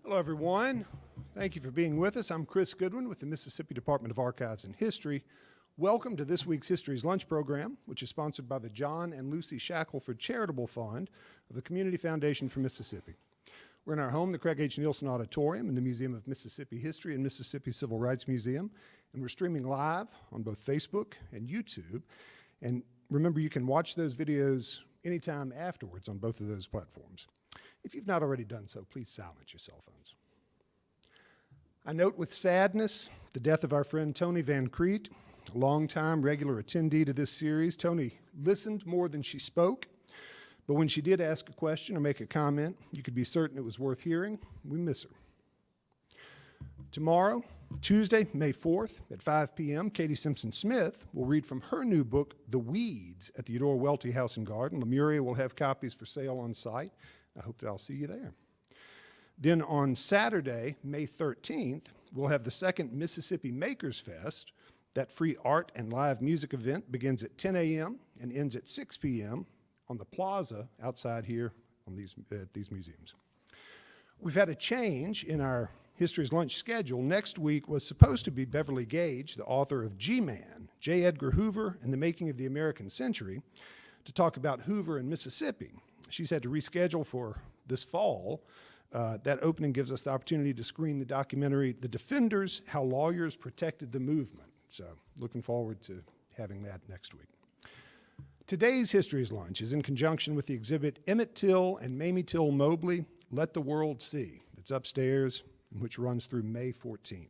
Hello, everyone. Thank you for being with us. I'm Chris Goodwin with the Mississippi Department of Archives and History. Welcome to this week's History's Lunch program, which is sponsored by the John and Lucy Shackelford Charitable Fund of the Community Foundation for Mississippi. We're in our home, the Craig H. Nielsen Auditorium in the Museum of Mississippi History and Mississippi Civil Rights Museum, and we're streaming live on both Facebook and YouTube. And remember, you can watch those videos anytime afterwards on both of those platforms. If you've not already done so, please silence your cell phones. I note with sadness the death of our friend Tony Van Crete, a longtime regular attendee to this series. Tony listened more than she spoke, but when she did ask a question or make a comment, you could be certain it was worth hearing. We miss her. Tomorrow, Tuesday, May 4th at 5 p.m., Katie Simpson-Smith will read from her new book, The Weeds, at the Eudora Welty House and Garden. Lemuria will have copies for sale on site. I hope that I'll see you there. Then on Saturday, May 13th, we'll have the second Mississippi Makers Fest. That free art and live music event begins at 10 a.m. and ends at 6 p.m. on the plaza outside here on these museums. We've had a change in our History's Lunch schedule. Next week was supposed to be Beverly Gage, the author of G-Man, J. Edgar Hoover and the Making of the American Century, to talk about Hoover and Mississippi. She's had to reschedule for this fall. That opening gives us the opportunity to screen the documentary, The Defenders, How Lawyers Protected the Movement. So looking forward to having that next week. Today's History's Lunch is in conjunction with the exhibit Emmett Till and Mamie Till Mobley, Let the World See, that's upstairs, and which runs through May 14th.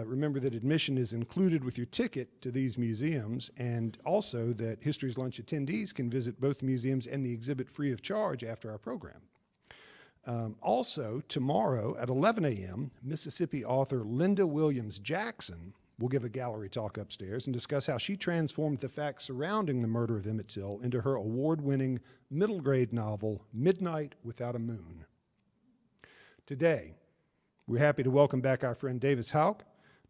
Remember that admission is included with your ticket to these museums, and also that History's Lunch attendees can visit both museums and the exhibit free of charge after our program. Also, tomorrow at 11 a.m., Mississippi author Linda Williams Jackson will give a gallery talk upstairs and discuss how she transformed the facts surrounding the murder of Emmett Till into her award-winning middle grade novel, Midnight Without a Moon. Today, we're happy to welcome back our friend Davis Houck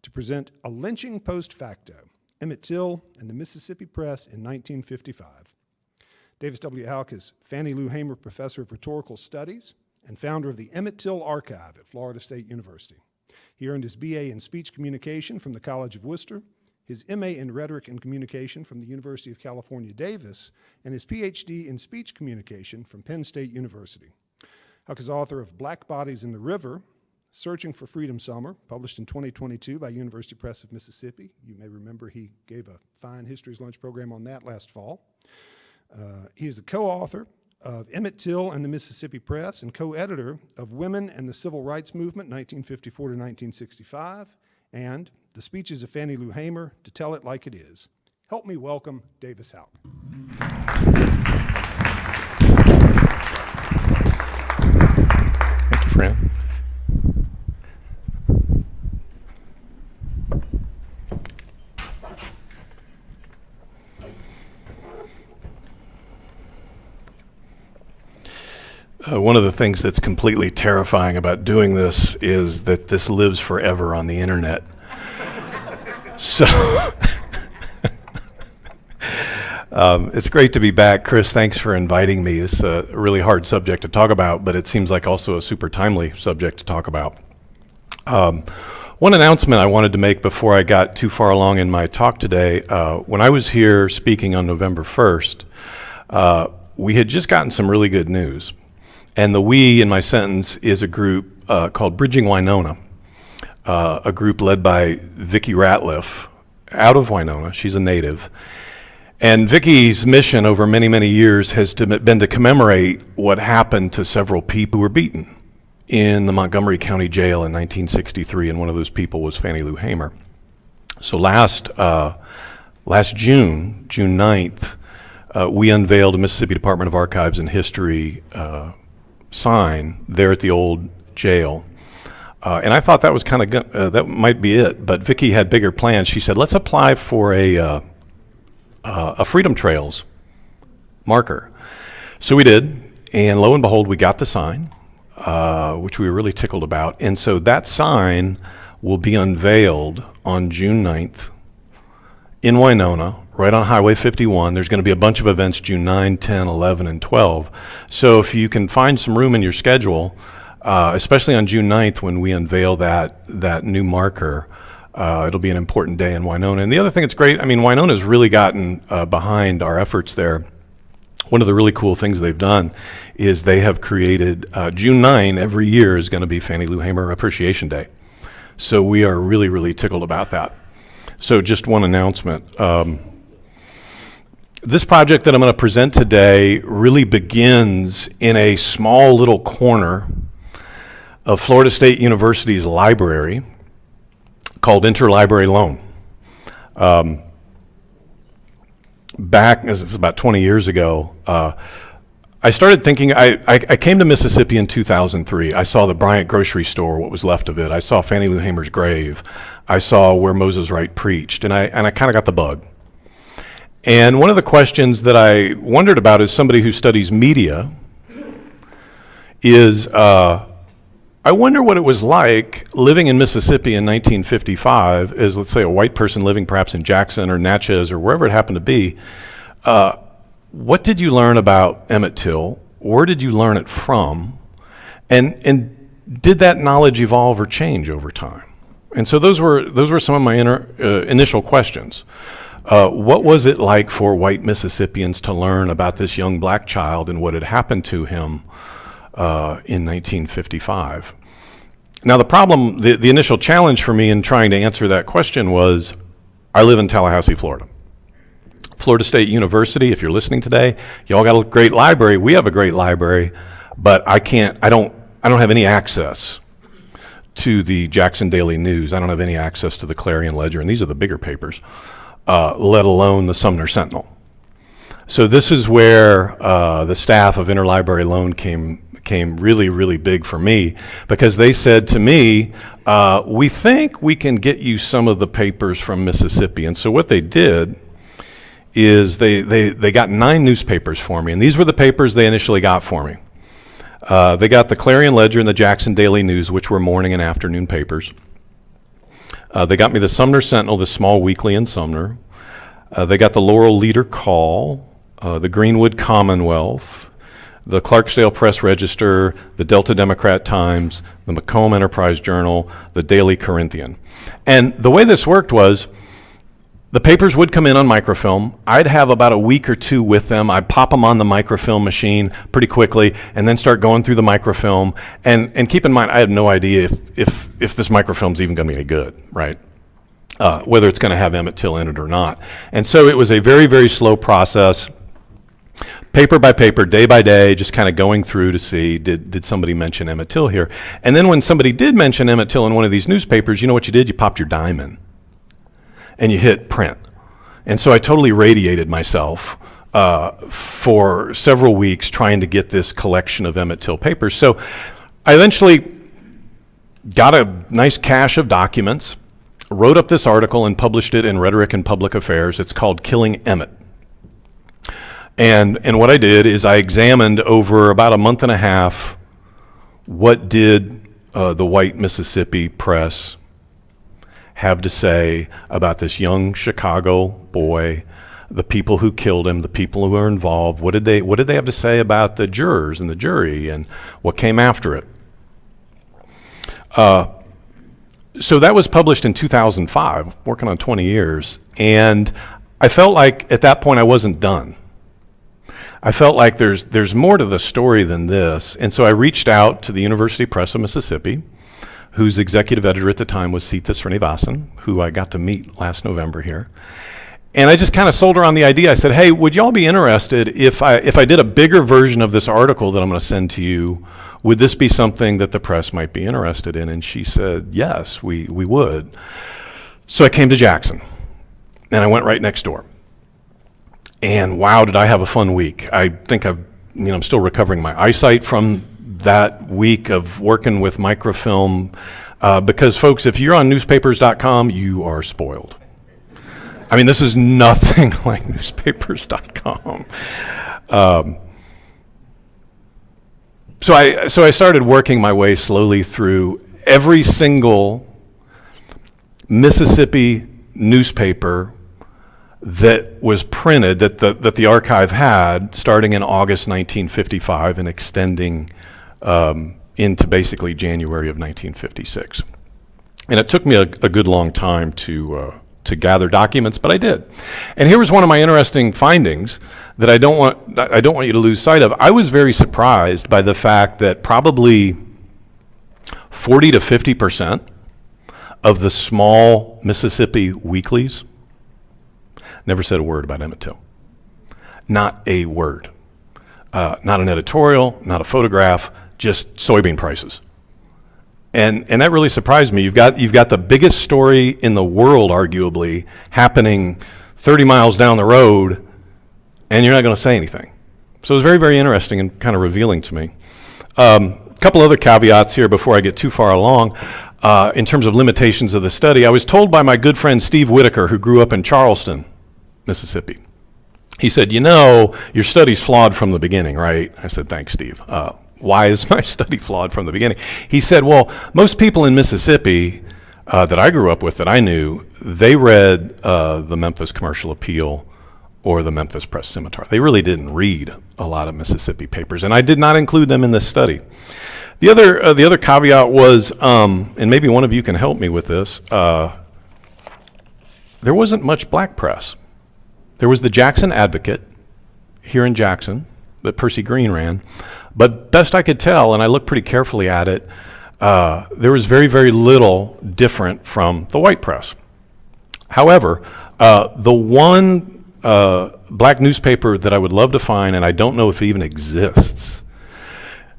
to present A Lynching Post-facto, Emmett Till and the Mississippi Press in 1955. Davis W. Houck is Fannie Lou Hamer Professor of Rhetorical Studies and founder of the Emmett Till Archive at Florida State University. He earned his BA in Speech Communication from the College of Worcester, his MA in Rhetoric and Communication from the University of California, Davis, and his PhD in Speech Communication from Penn State University. Houck is author of Black Bodies in the River, Searching for Freedom Summer, published in 2022 by University Press of Mississippi. You may remember he gave a fine History's Lunch program on that last fall. He is the co-author of Emmett Till and the Mississippi Press and co-editor of Women and the Civil Rights Movement, 1954 to 1965, and The Speeches of Fannie Lou Hamer, To Tell It Like It Is. Help me welcome Davis Houck. Thank you, Fran. One of the things that's completely terrifying about doing this is that this lives forever on the internet. So it's great to be back. Chris, thanks for inviting me. It's a really hard subject to talk about, but it seems like also a super timely subject to talk about. One announcement I wanted to make before I got too far along in my talk today, when I was here speaking on November 1st, we had just gotten some really good news. And the we in my sentence is a group called Bridging Winona, a group led by Vicki Ratliff out of Winona. She's a native. And Vicki's mission over many, many years has been to commemorate what happened to several people who were beaten in the Montgomery County Jail in 1963, and one of those people was Fannie Lou Hamer. So last June 9th, we unveiled a Mississippi Department of Archives and History sign there at the old jail. And I thought that was kind of, that might be it, but Vicki had bigger plans. She said, let's apply for a Freedom Trails marker. So we did, and lo and behold, we got the sign, which we were really tickled about. And so that sign will be unveiled on June 9th in Winona, right on Highway 51. There's going to be a bunch of events June 9, 10, 11, and 12. So if you can find some room in your schedule, especially on June 9th when we unveil that new marker. It'll be an important day in Winona. And the other thing that's great, I mean, Winona's really gotten behind our efforts there. One of the really cool things they've done is they have created June 9 every year is going to be Fannie Lou Hamer Appreciation Day. So we are really, really tickled about that. So just one announcement. This project that I'm going to present today really begins in a small little corner of Florida State University's library called Interlibrary Loan. Back, as it's about 20 years ago, I started thinking, I came to Mississippi in 2003. I saw the Bryant grocery store, what was left of it. I saw Fannie Lou Hamer's grave. I saw where Moses Wright preached, and I kind of got the bug. And one of the questions that I wondered about as somebody who studies media is, I wonder what it was like living in Mississippi in 1955 as, let's say, a white person living perhaps in Jackson or Natchez or wherever it happened to be. What did you learn about Emmett Till? Where did you learn it from? And did that knowledge evolve or change over time? And so those were some of my initial questions. What was it like for white Mississippians to learn about this young black child and what had happened to him in 1955? Now the problem, the initial challenge for me in trying to answer that question was, I live in Tallahassee, Florida. Florida State University, if you're listening today, y'all got a great library. We have a great library, but I don't have any access to the Jackson Daily News. I don't have any access to the Clarion Ledger, and these are the bigger papers, let alone the Sumner Sentinel. So this is where the staff of Interlibrary Loan came really, really big for me, because they said to me, we think we can get you some of the papers from Mississippi. And so what they did is they got 9 newspapers for me, and these were the papers they initially got for me. They got the Clarion Ledger and the Jackson Daily News, which were morning and afternoon papers. They got me the Sumner Sentinel, the small weekly in Sumner. They got the Laurel Leader Call, the Greenwood Commonwealth, the Clarksdale Press Register, the Delta Democrat Times, the Macomb Enterprise Journal, the Daily Corinthian. And the way this worked was, the papers would come in on microfilm. I'd have about a week or two with them. I'd pop them on the microfilm machine pretty quickly and then start going through the microfilm. And keep in mind, I had no idea if this microfilm's even going to be any good, right? Whether it's going to have Emmett Till in it or not. And so it was a very, very slow process, paper by paper, day by day, just kind of going through to see, did somebody mention Emmett Till here? And then when somebody did mention Emmett Till in one of these newspapers, you know what you did? You popped your dime in and you hit print. And so I totally radiated myself for several weeks trying to get this collection of Emmett Till papers. So I eventually got a nice cache of documents, wrote up this article and published it in Rhetoric and Public Affairs. It's called Killing Emmett. And what I did is I examined over about a month and a half, what did the white Mississippi press have to say about this young Chicago boy, the people who killed him, the people who were involved. What did they have to say about the jurors and the jury and what came after it? So that was published in 2005, working on 20 years. And I felt like at that point I wasn't done. I felt like there's more to the story than this. And so I reached out to the University Press of Mississippi, whose executive editor at the time was Sita Srinivasan, who I got to meet last November here. And I just kind of sold her on the idea. I said, hey, would y'all be interested if I did a bigger version of this article that I'm going to send to you? Would this be something that the press might be interested in? And she said, yes, we would. So I came to Jackson, and I went right next door. And wow, did I have a fun week. I think I'm still recovering my eyesight from that week of working with microfilm, because folks, if you're on newspapers.com, you are spoiled. I mean, this is nothing like newspapers.com. So I started working my way slowly through every single Mississippi newspaper that was printed, that the archive had, starting in August 1955 and extending into basically January of 1956. And it took me a good long time to gather documents, but I did. And here was one of my interesting findings that I don't want you to lose sight of. I was very surprised by the fact that probably 40 to 50% of the small Mississippi weeklies never said a word about Emmett Till. Not a word. Not an editorial, not a photograph, just soybean prices. And that really surprised me. You've got the biggest story in the world, arguably, happening 30 miles down the road, and you're not going to say anything. So it was very, very interesting and kind of revealing to me. A couple other caveats here before I get too far along. In terms of limitations of the study, I was told by my good friend Steve Whitaker, who grew up in Charleston, Mississippi. He said, your study's flawed from the beginning, right? I said, thanks, Steve. Why is my study flawed from the beginning? He said, well, most people in Mississippi that I grew up with, that I knew, they read the Memphis Commercial Appeal or the Memphis Press Scimitar. They really didn't read a lot of Mississippi papers, and I did not include them in this study. The other caveat was, and maybe one of you can help me with this, there wasn't much black press. There was the Jackson Advocate here in Jackson that Percy Green ran, but best I could tell, and I looked pretty carefully at it, there was very, very little different from the white press. However, the one black newspaper that I would love to find, and I don't know if it even exists,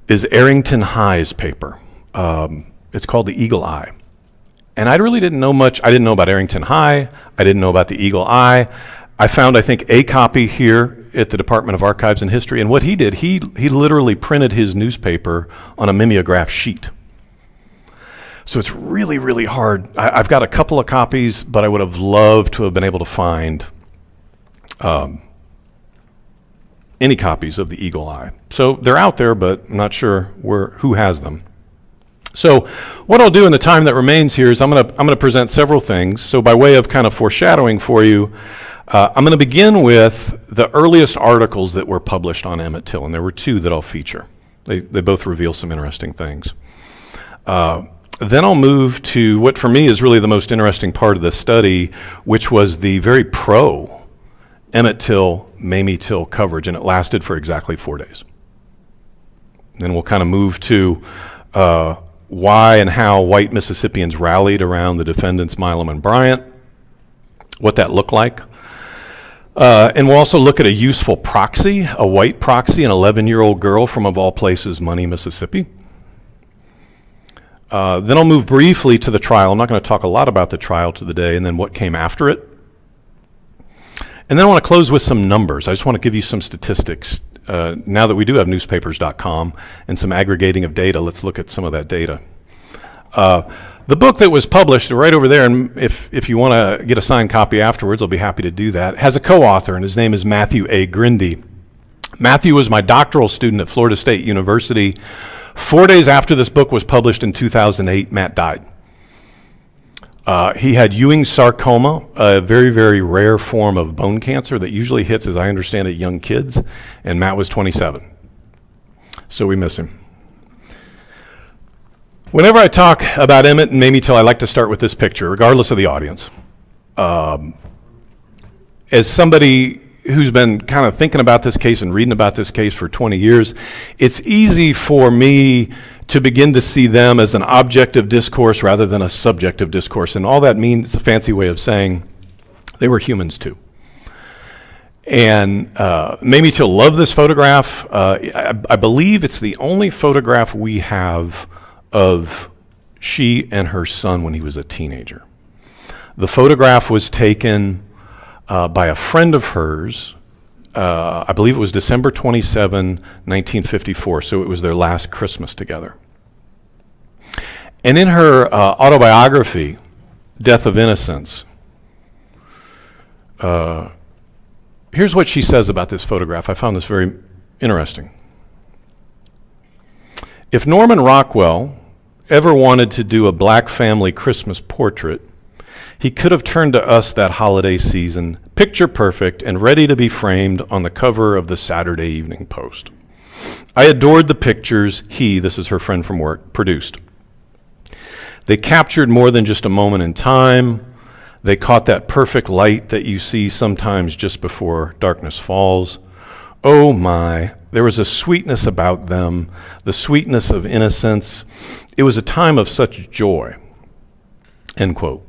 is Arrington High's paper. It's called the Eagle Eye. And I really didn't know much. I didn't know about Arrington High. I didn't know about the Eagle Eye. I found, I think, a copy here at the Department of Archives and History. And what he did, he literally printed his newspaper on a mimeograph sheet. So it's really, really hard. I've got a couple of copies, but I would have loved to have been able to find any copies of the Eagle Eye. So they're out there, but I'm not sure who has them. So what I'll do in the time that remains here is I'm going to present several things. So by way of kind of foreshadowing for you, I'm going to begin with the earliest articles that were published on Emmett Till, and there were two that I'll feature. They both reveal some interesting things. Then I'll move to what for me is really the most interesting part of the study, which was the very pro Emmett Till, Mamie Till coverage, and it lasted for exactly 4 days. Then we'll kind of move to why and how white Mississippians rallied around the defendants Milam and Bryant, what that looked like. And we'll also look at a useful proxy, a white proxy, an 11-year-old girl from, of all places, Money, Mississippi. Then I'll move briefly to the trial. I'm not going to talk a lot about the trial today, and then what came after it. And then I want to close with some numbers. I just want to give you some statistics. Now that we do have newspapers.com and some aggregating of data, let's look at some of that data. The book that was published right over there, and if you want to get a signed copy afterwards, I'll be happy to do that, has a co-author, and his name is Matthew A. Grindy. Matthew was my doctoral student at Florida State University. 4 days after this book was published in 2008, Matt died. He had Ewing's sarcoma, a very, very rare form of bone cancer that usually hits, as I understand it, young kids, and Matt was 27. So we miss him. Whenever I talk about Emmett and Mamie Till, I like to start with this picture, regardless of the audience. As somebody who's been kind of thinking about this case and reading about this case for 20 years, it's easy for me to begin to see them as an object of discourse rather than a subject of discourse. And all that means, it's a fancy way of saying they were humans too. And Mamie Till loved this photograph. I believe it's the only photograph we have of she and her son when he was a teenager. The photograph was taken by a friend of hers. I believe it was December 27, 1954, so it was their last Christmas together. And in her autobiography, Death of Innocence, here's what she says about this photograph. I found this very interesting. If Norman Rockwell ever wanted to do a black family Christmas portrait, he could have turned to us that holiday season, picture perfect and ready to be framed on the cover of the Saturday Evening Post. I adored the pictures he, this is her friend from work, produced. They captured more than just a moment in time. They caught that perfect light that you see sometimes just before darkness falls. Oh my, there was a sweetness about them, the sweetness of innocence. It was a time of such joy, end quote.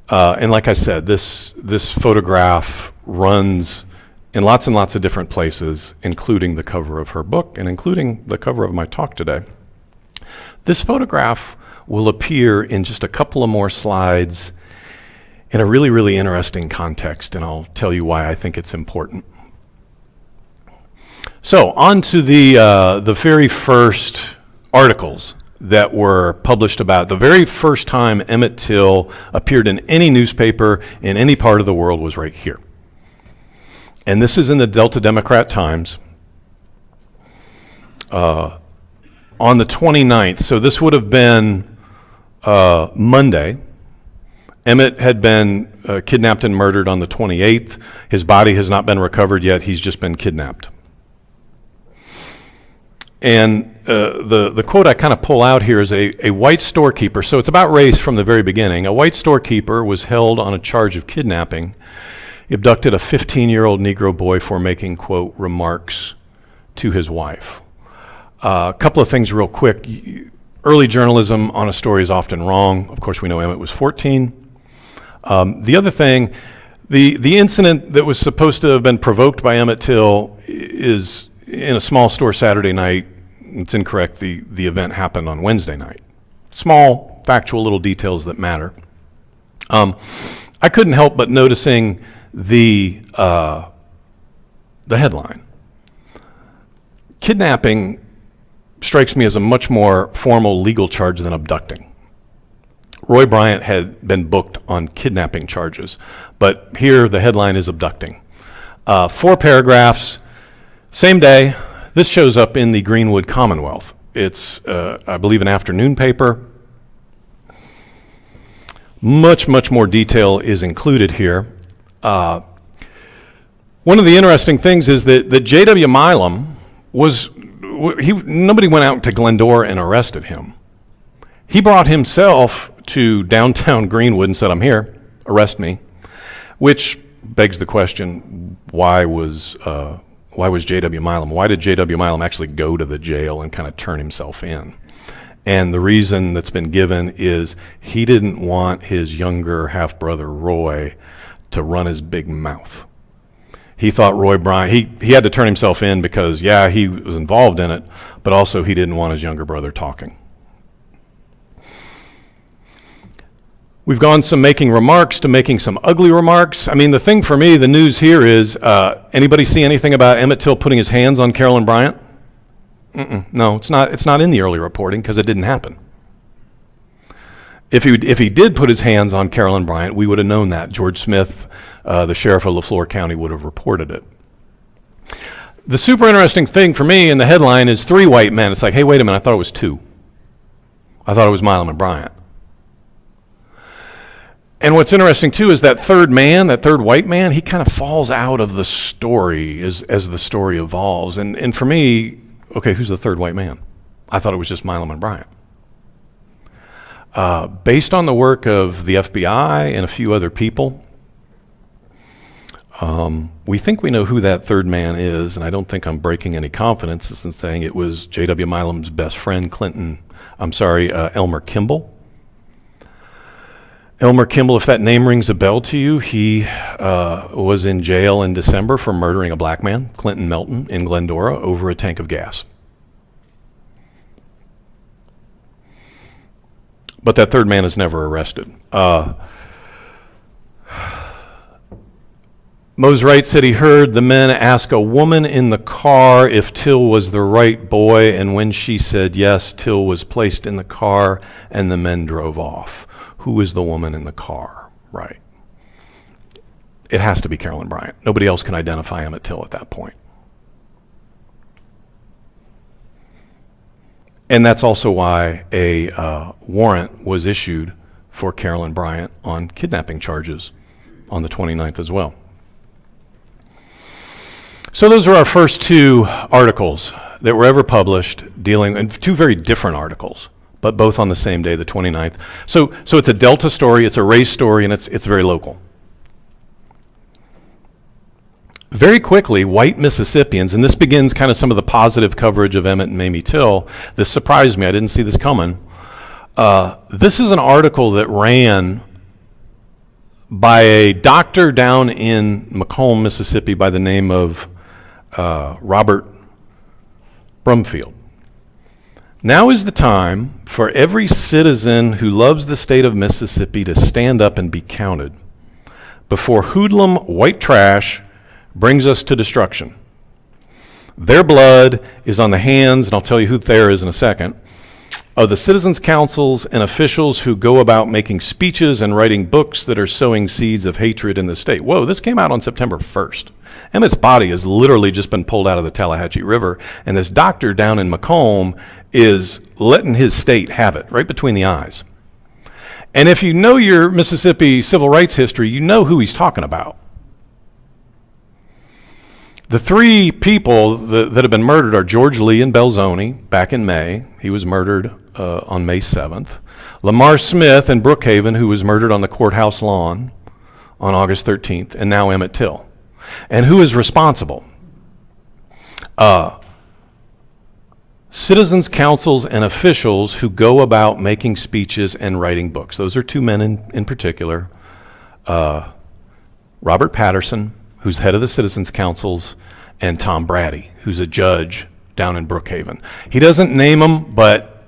And like I said, this photograph runs in lots and lots of different places, including the cover of her book and including the cover of my talk today. This photograph will appear in just a couple of more slides in a really, really interesting context, and I'll tell you why I think it's important. So on to the very first articles that were published about. The very first time Emmett Till appeared in any newspaper in any part of the world was right here. And this is in the Delta Democrat Times on the 29th. So this would have been Monday. Emmett had been kidnapped and murdered on the 28th. His body has not been recovered yet. He's just been kidnapped. And the quote I kind of pull out here is a white storekeeper. So it's about race from the very beginning. A white storekeeper was held on a charge of kidnapping. He abducted a 15-year-old Negro boy for making, quote, remarks to his wife. A couple of things real quick. Early journalism on a story is often wrong. Of course, we know Emmett was 14. The other thing, the incident that was supposed to have been provoked by Emmett Till is in a small store Saturday night. It's incorrect. The event happened on Wednesday night. Small, factual little details that matter. I couldn't help but noticing the headline. Kidnapping strikes me as a much more formal legal charge than abducting. Roy Bryant had been booked on kidnapping charges, but here the headline is abducting. 4 paragraphs, same day. This shows up in the Greenwood Commonwealth. It's, I believe, an afternoon paper. Much more detail is included here. One of the interesting things is that J.W. Milam nobody went out to Glendora and arrested him. He brought himself to downtown Greenwood and said, "I'm here, arrest me," which begs the question, why was J.W. Milam? Why did J.W. Milam actually go to the jail and kind of turn himself in? And the reason that's been given is he didn't want his younger half-brother Roy to run his big mouth. He thought Roy Bryant, he had to turn himself in because, yeah, he was involved in it, but also he didn't want his younger brother talking. We've gone from making remarks to making some ugly remarks. I mean, the thing for me, the news here is, anybody see anything about Emmett Till putting his hands on Carolyn Bryant? No, it's not in the early reporting because it didn't happen. If he did put his hands on Carolyn Bryant, we would have known that. George Smith, the sheriff of LaFleur County, would have reported it. The super interesting thing for me in the headline is 3 white men. It's like, hey, wait a minute, I thought it was 2. I thought it was Milam and Bryant. And what's interesting too is that third man, that third white man, he kind of falls out of the story as the story evolves. And for me, okay, who's the third white man? I thought it was just Milam and Bryant. Based on the work of the FBI and a few other people, we think we know who that third man is, and I don't think I'm breaking any confidences in saying it was J.W. Milam's best friend, Elmer Kimball. Elmer Kimball, if that name rings a bell to you, he was in jail in December for murdering a black man, Clinton Melton, in Glendora over a tank of gas. But that third man is never arrested. Mose Wright said he heard the men ask a woman in the car if Till was the right boy, and when she said yes, Till was placed in the car and the men drove off. Who is the woman in the car? Right. It has to be Carolyn Bryant. Nobody else can identify Emmett Till at that point. And that's also why a warrant was issued for Carolyn Bryant on kidnapping charges on the 29th as well. So those are our first 2 articles. that were ever published dealing, and two very different articles, but both on the same day, the 29th. So it's a Delta story, it's a race story, and it's very local. Very quickly, white Mississippians, and this begins kind of some of the positive coverage of Emmett and Mamie Till. This surprised me, I didn't see this coming. This is an article that ran by a doctor down in Macomb, Mississippi by the name of Robert Brumfield. Now is the time for every citizen who loves the state of Mississippi to stand up and be counted before hoodlum white trash brings us to destruction. Their blood is on the hands, and I'll tell you who there is in a second, of the citizens' councils and officials who go about making speeches and writing books that are sowing seeds of hatred in the state. Whoa, this came out on September 1st. Emmett's body has literally just been pulled out of the Tallahatchie River, and this doctor down in Macomb is letting his state have it right between the eyes. And if you know your Mississippi civil rights history, you know who he's talking about. The three people that have been murdered are George Lee in Belzoni back in May. He was murdered on May 7th. Lamar Smith in Brookhaven, who was murdered on the courthouse lawn on August 13th, and now Emmett Till. And who is responsible? Citizens' councils and officials who go about making speeches and writing books. Those are two men in particular. Robert Patterson, who's head of the Citizens' Councils, and Tom Brady, who's a judge down in Brookhaven. He doesn't name them, but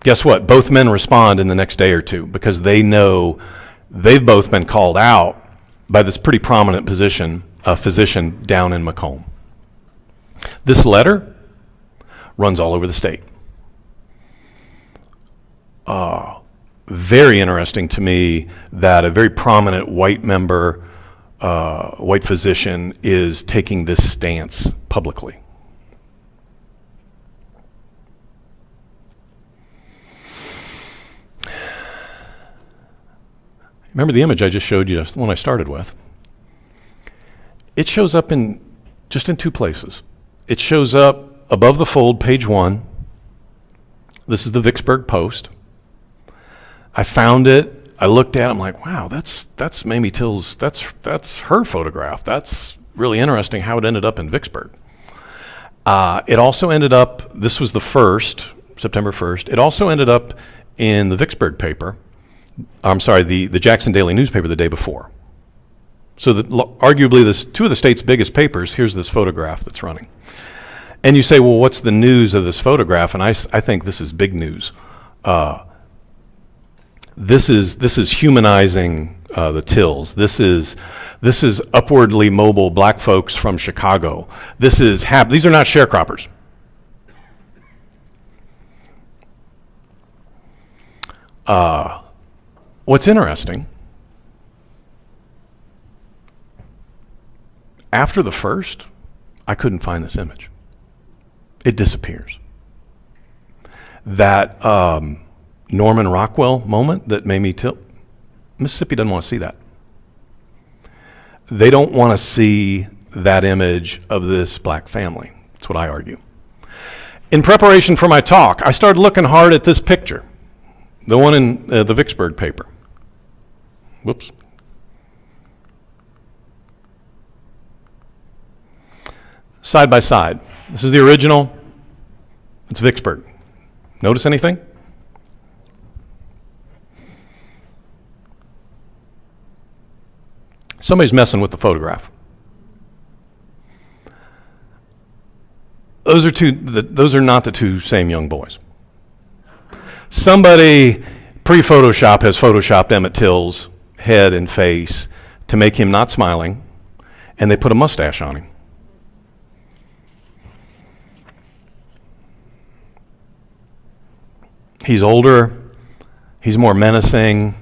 guess what? Both men respond in the next day or two because they know they've both been called out by this pretty prominent physician down in Macomb. This letter runs all over the state. Very interesting to me that a very prominent white member, white physician, is taking this stance publicly. Remember the image I just showed you, the one I started with? It shows up just in two places. It shows up above the fold, page 1. This is the Vicksburg Post. I found it. I looked at it, I'm like, wow, that's Mamie Till's, that's her photograph. That's really interesting how it ended up in Vicksburg. It also ended up, this was the first, September 1st, it also ended up in the Vicksburg paper, I'm sorry, the Jackson Daily newspaper the day before. So arguably two of the state's biggest papers, here's this photograph that's running. And you say, well, what's the news of this photograph? And I think this is big news. This is humanizing the Tills. This is upwardly mobile black folks from Chicago. These are not sharecroppers. What's interesting, after the first, I couldn't find this image. It disappears. That Norman Rockwell moment that Mamie Till, Mississippi doesn't want to see that. They don't want to see that image of this black family. That's what I argue. In preparation for my talk, I started looking hard at this picture, the one in the Vicksburg paper. Whoops. Side by side. This is the original. It's Vicksburg. Notice anything? Somebody's messing with the photograph. Those are not the two same young boys. Somebody pre-Photoshop has photoshopped Emmett Till's head and face to make him not smiling, and they put a mustache on him. He's older, he's more menacing,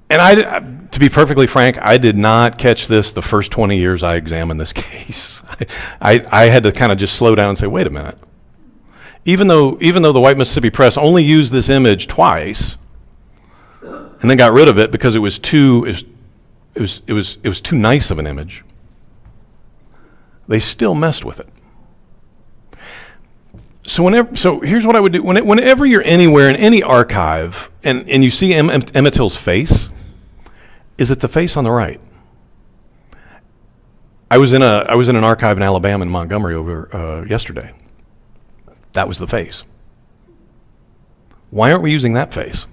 and to be perfectly frank, I did not catch this the first 20 years I examined this case. I had to kind of just slow down and say, wait a minute. Even though the white Mississippi press only used this image twice, and then got rid of it because it was too nice of an image, they still messed with it. So here's what I would do. Whenever you're anywhere in any archive and you see Emmett Till's face, is it the face on the right? I was in an archive in Alabama in Montgomery over yesterday. That was the face. Why aren't we using that face?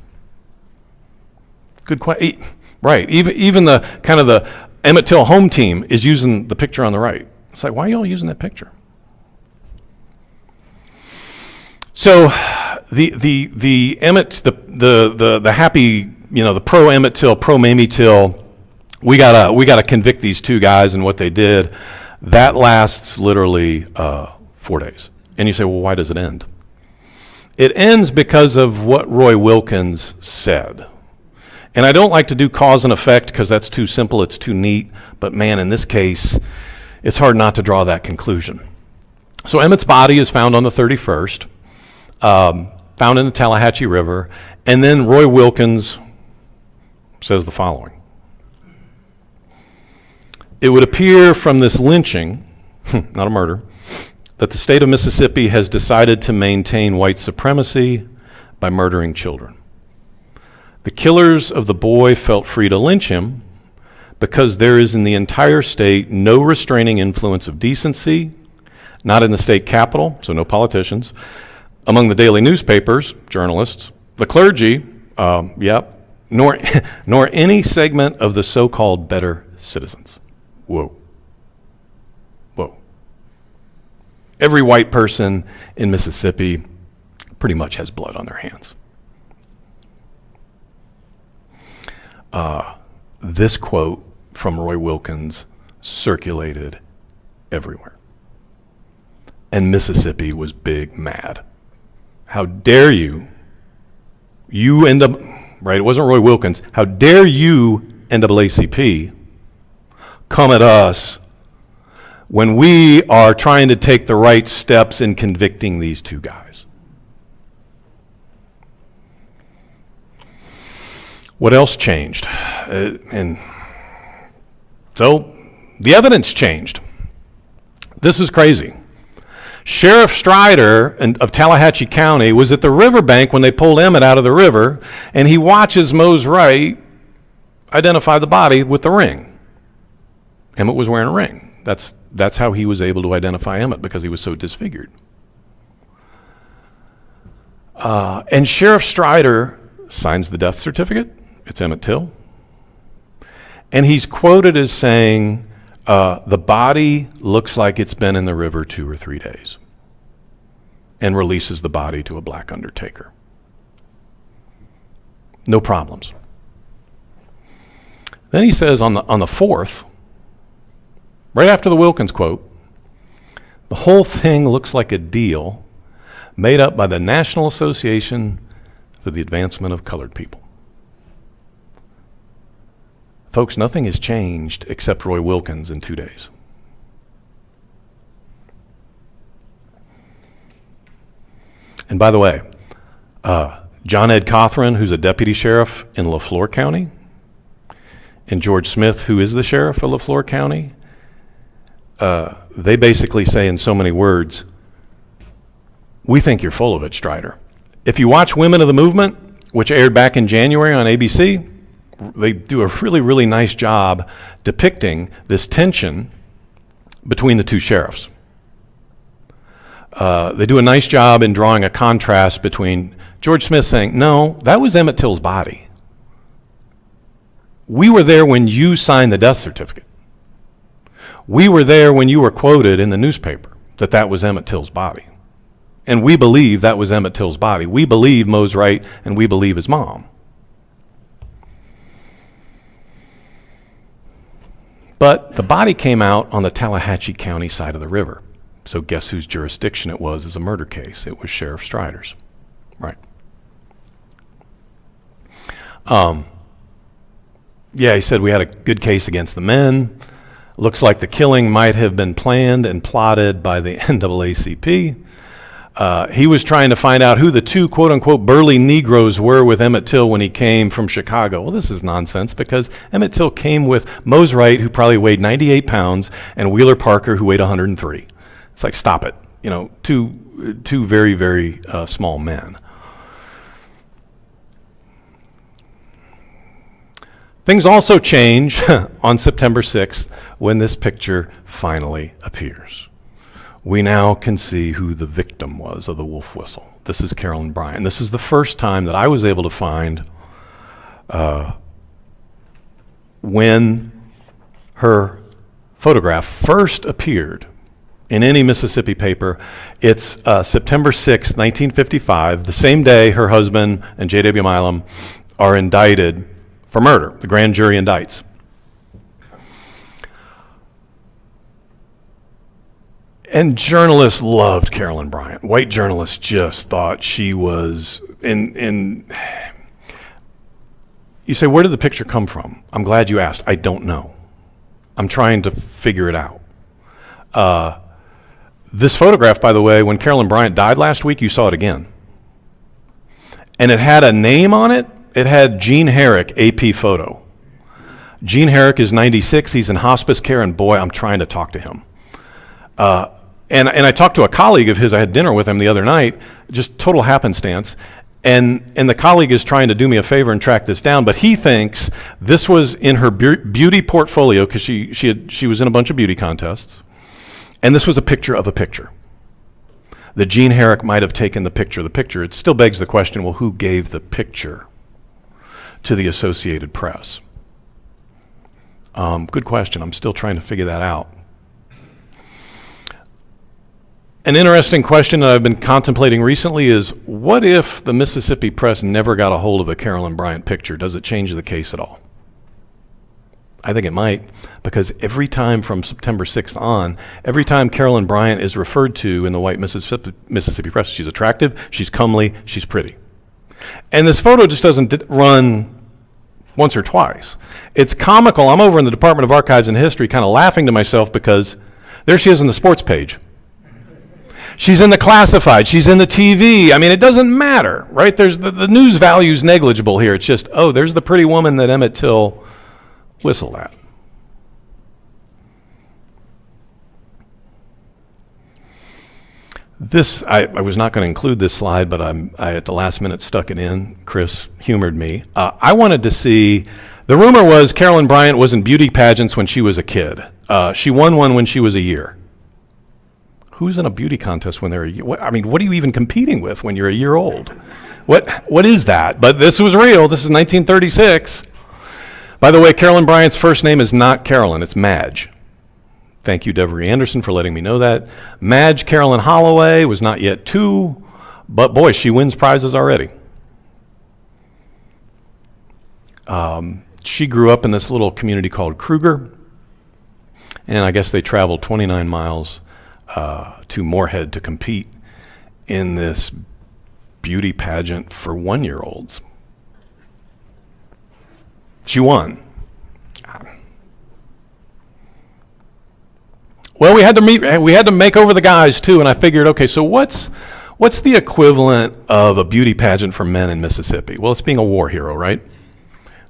Good question. Right. Even the kind of the Emmett Till home team is using the picture on the right. It's like, why are y'all using that picture? So the Emmett, the happy, the pro Emmett Till, pro Mamie Till, we gotta convict these two guys and what they did. That lasts literally 4 days. And you say, well, why does it end? It ends because of what Roy Wilkins said. And I don't like to do cause and effect because that's too simple, it's too neat. But man, in this case, it's hard not to draw that conclusion. So Emmett's body is found on the 31st, found in the Tallahatchie River, and then Roy Wilkins says the following. It would appear from this lynching, not a murder, that the state of Mississippi has decided to maintain white supremacy by murdering children. The killers of the boy felt free to lynch him because there is in the entire state no restraining influence of decency, not in the state capitol, so no politicians, among the daily newspapers, journalists, the clergy, nor any segment of the so-called better citizens. Whoa. Every white person in Mississippi pretty much has blood on their hands. This quote from Roy Wilkins circulated everywhere. And Mississippi was big mad. How dare you end up, right, it wasn't Roy Wilkins, how dare you, NAACP, come at us when we are trying to take the right steps in convicting these two guys. What else changed? And so the evidence changed. This is crazy. Sheriff Strider of Tallahatchie County was at the riverbank when they pulled Emmett out of the river, and he watches Mose Wright identify the body with the ring. Emmett was wearing a ring. That's how he was able to identify Emmett, because he was so disfigured. And Sheriff Strider signs the death certificate. It's Emmett Till. And he's quoted as saying, the body looks like it's been in the river 2 or 3 days, and releases the body to a black undertaker. No problems. Then he says on the 4th, right after the Wilkins quote, the whole thing looks like a deal made up by the National Association for the Advancement of Colored People. Folks, nothing has changed except Roy Wilkins in 2 days. And by the way, John Ed Cothran, who's a deputy sheriff in LaFleur County, and George Smith, who is the sheriff of LaFleur County, they basically say in so many words, we think you're full of it, Strider. If you watch Women of the Movement, which aired back in January on ABC, they do a really, really nice job depicting this tension between the two sheriffs. They do a nice job in drawing a contrast between George Smith saying, no, that was Emmett Till's body. We were there when you signed the death certificate. We were there when you were quoted in the newspaper that was Emmett Till's body. And we believe that was Emmett Till's body. We believe Mose Wright, and we believe his mom. But the body came out on the Tallahatchie County side of the river. So guess whose jurisdiction it was as a murder case? It was Sheriff Strider's. Right. Yeah, he said we had a good case against the men. Looks like the killing might have been planned and plotted by the NAACP. He was trying to find out who the two quote-unquote burly Negroes were with Emmett Till when he came from Chicago. Well, this is nonsense, because Emmett Till came with Mose Wright, who probably weighed 98 pounds, and Wheeler Parker, who weighed 103. It's like, stop it. two very, very small men. Things also change on September 6th when this picture finally appears. We now can see who the victim was of the wolf whistle. This is Carolyn Bryant. This is the first time that I was able to find when her photograph first appeared in any Mississippi paper. It's September 6, 1955, the same day her husband and J.W. Milam are indicted for murder. The grand jury indicts. And journalists loved Carolyn Bryant. White journalists just thought she was in. You say, where did the picture come from? I'm glad you asked. I don't know. I'm trying to figure it out. This photograph, by the way, when Carolyn Bryant died last week, you saw it again. And it had a name on it. It had Gene Herrick, AP photo. Gene Herrick is 96. He's in hospice care, and boy, I'm trying to talk to him. And I talked to a colleague of his. I had dinner with him the other night, just total happenstance. And the colleague is trying to do me a favor and track this down, but he thinks this was in her beauty portfolio because she was in a bunch of beauty contests, and this was a picture of a picture. That Gene Herrick might have taken the picture of the picture. It still begs the question, well, who gave the picture to the Associated Press? Good question. I'm still trying to figure that out. An interesting question that I've been contemplating recently is, what if the Mississippi Press never got a hold of a Carolyn Bryant picture? Does it change the case at all? I think it might, because every time from September 6th on, every time Carolyn Bryant is referred to in the white Mississippi Press, she's attractive, she's comely, she's pretty. And this photo just doesn't run once or twice. It's comical. I'm over in the Department of Archives and History kind of laughing to myself because there she is on the sports page. She's in the classified. She's in the TV. I mean, it doesn't matter, right? There's the news value is negligible here. It's just, oh, there's the pretty woman that Emmett Till whistled at. This, I was not going to include this slide, but I at the last minute stuck it in. Chris humored me. I wanted to see, the rumor was Carolyn Bryant was in beauty pageants when she was a kid. She won one when she was a year. Who's in a beauty contest when they're a year? What are you even competing with when you're a year old? What is that? But this was real. This is 1936. By the way, Carolyn Bryant's first name is not Carolyn, it's Madge. Thank you, Devery Anderson, for letting me know that. Madge Carolyn Holloway was not yet 2, but boy, she wins prizes already. She grew up in this little community called Kruger, and I guess they traveled 29 miles to Moorhead to compete in this beauty pageant for 1-year-olds. She won. Well, we had to make over the guys too, and I figured, okay, so what's the equivalent of a beauty pageant for men in Mississippi? Well, it's being a war hero, right?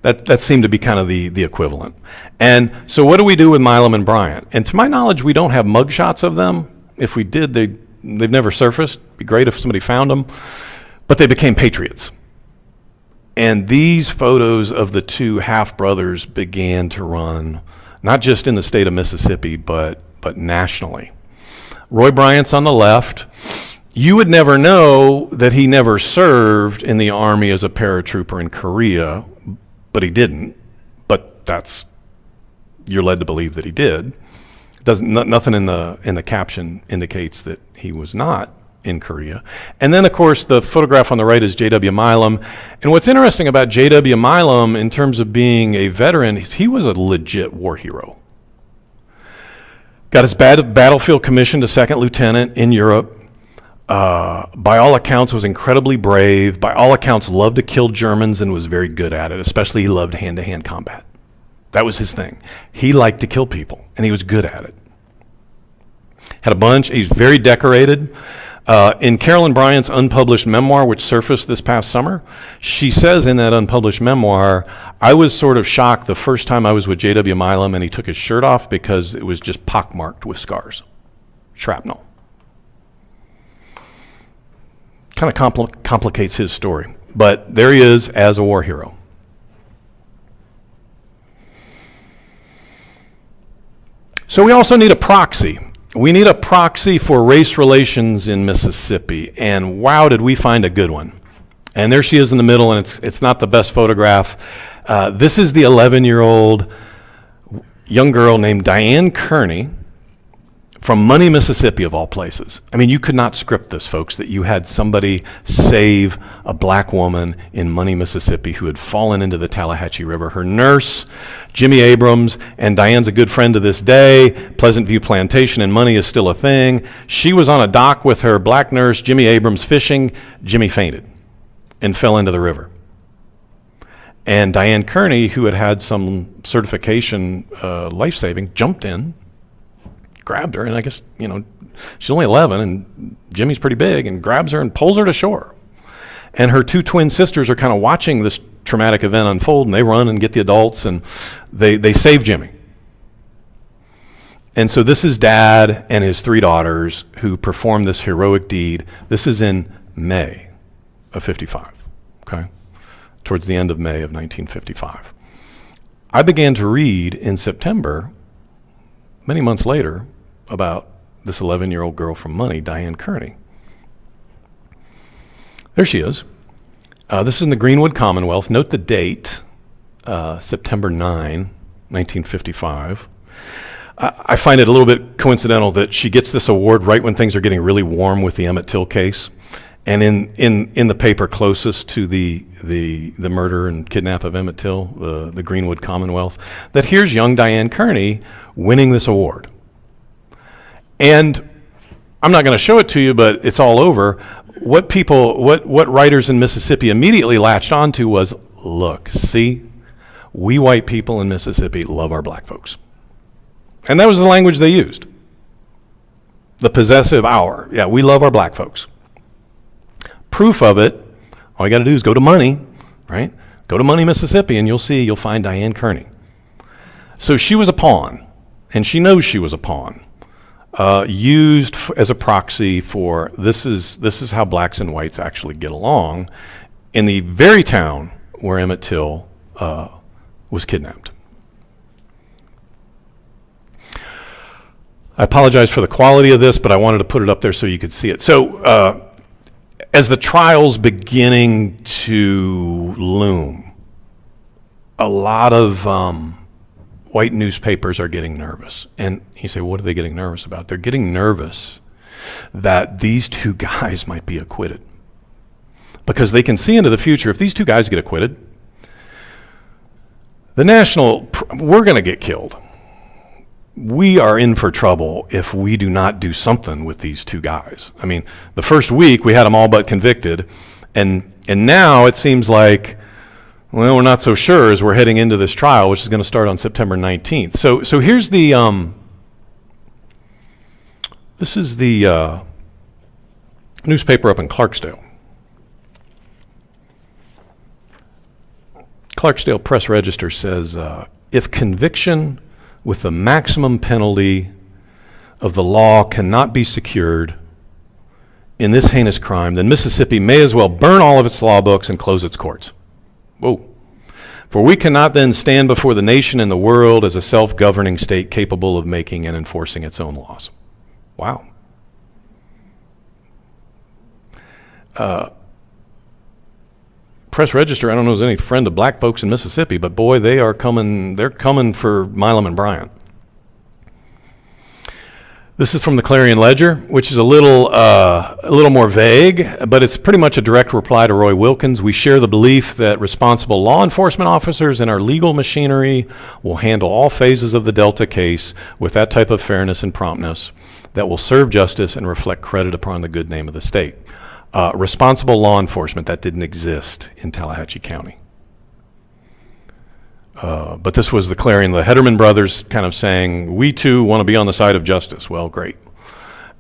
That seemed to be kind of the equivalent. And so what do we do with Milam and Bryant? And to my knowledge, we don't have mugshots of them. If we did, they've never surfaced. It'd be great if somebody found them. But they became patriots. And these photos of the two half-brothers began to run, not just in the state of Mississippi, but nationally. Roy Bryant's on the left. You would never know that he never served in the Army as a paratrooper in Korea, but he didn't. But you're led to believe that he did. Nothing in the caption indicates that he was not in Korea. And then, of course, the photograph on the right is J.W. Milam. And what's interesting about J.W. Milam in terms of being a veteran, he was a legit war hero. Got his battlefield commission to second lieutenant in Europe. By all accounts, was incredibly brave. By all accounts, loved to kill Germans and was very good at it. Especially, he loved hand-to-hand combat. That was his thing. He liked to kill people, and he was good at it. Had a bunch. He's very decorated. In Carolyn Bryant's unpublished memoir, which surfaced this past summer, she says in that unpublished memoir, I was sort of shocked the first time I was with J.W. Milam and he took his shirt off because it was just pockmarked with scars, shrapnel. kind of complicates his story. But there he is as a war hero. So we also need a proxy. We need a proxy for race relations in Mississippi. And wow, did we find a good one. And there she is in the middle, and it's not the best photograph. This is the 11-year-old young girl named Diane Kearney from Money, Mississippi, of all places. I mean, you could not script this, folks, that you had somebody save a black woman in Money, Mississippi, who had fallen into the Tallahatchie River. Her nurse, Jimmy Abrams, and Diane's a good friend to this day. Pleasant View Plantation and Money is still a thing. She was on a dock with her black nurse, Jimmy Abrams, fishing. Jimmy fainted and fell into the river. And Diane Kearney, who had had some certification life-saving, jumped in, grabbed her, and I guess, she's only 11, and Jimmy's pretty big, and grabs her and pulls her to shore. And her two twin sisters are kind of watching this traumatic event unfold, and they run and get the adults, and they save Jimmy. And so this is Dad and his three daughters who perform this heroic deed. This is in May of 55, okay? Towards the end of May of 1955. I began to read in September, many months later, about this 11-year-old girl from Money, Diane Kearney. There she is. This is in the Greenwood Commonwealth. Note the date, September 9, 1955. I find it a little bit coincidental that she gets this award right when things are getting really warm with the Emmett Till case. And in the paper closest to the murder and kidnap of Emmett Till, the Greenwood Commonwealth, that here's young Diane Kearney winning this award. And I'm not going to show it to you, but it's all over. What writers in Mississippi immediately latched onto was, look, see, we white people in Mississippi love our black folks. And that was the language they used. The possessive our. Yeah, we love our black folks. Proof of it, all you got to do is go to Money, right? Go to Money, Mississippi, and you'll find Diane Kearney. So she was a pawn, and she knows she was a pawn, used as a proxy for this is how blacks and whites actually get along in the very town where Emmett Till was kidnapped. I apologize for the quality of this, but I wanted to put it up there so you could see it. So as the trial's beginning to loom, a lot of white newspapers are getting nervous. And you say, what are they getting nervous about? They're getting nervous that these two guys might be acquitted. Because they can see into the future, if these two guys get acquitted, we're going to get killed. We are in for trouble if we do not do something with these two guys. I mean, the first week we had them all but convicted, and now it seems like, well, we're not so sure as we're heading into this trial, which is going to start on September 19th. So here's the, this is the newspaper up in Clarksdale. Clarksdale Press Register says, if conviction with the maximum penalty of the law cannot be secured in this heinous crime, then Mississippi may as well burn all of its law books and close its courts. Whoa. For we cannot then stand before the nation and the world as a self-governing state capable of making and enforcing its own laws. Wow. Press Register, I don't know if there's any friend of black folks in Mississippi, but boy, they're coming for Milam and Bryant. This is from the Clarion Ledger, which is a little more vague, but it's pretty much a direct reply to Roy Wilkins. We share the belief that responsible law enforcement officers and our legal machinery will handle all phases of the Delta case with that type of fairness and promptness that will serve justice and reflect credit upon the good name of the state. Responsible law enforcement, that didn't exist in Tallahatchie County. But this was the Clarion, the Hederman brothers kind of saying, we too want to be on the side of justice. Well, great.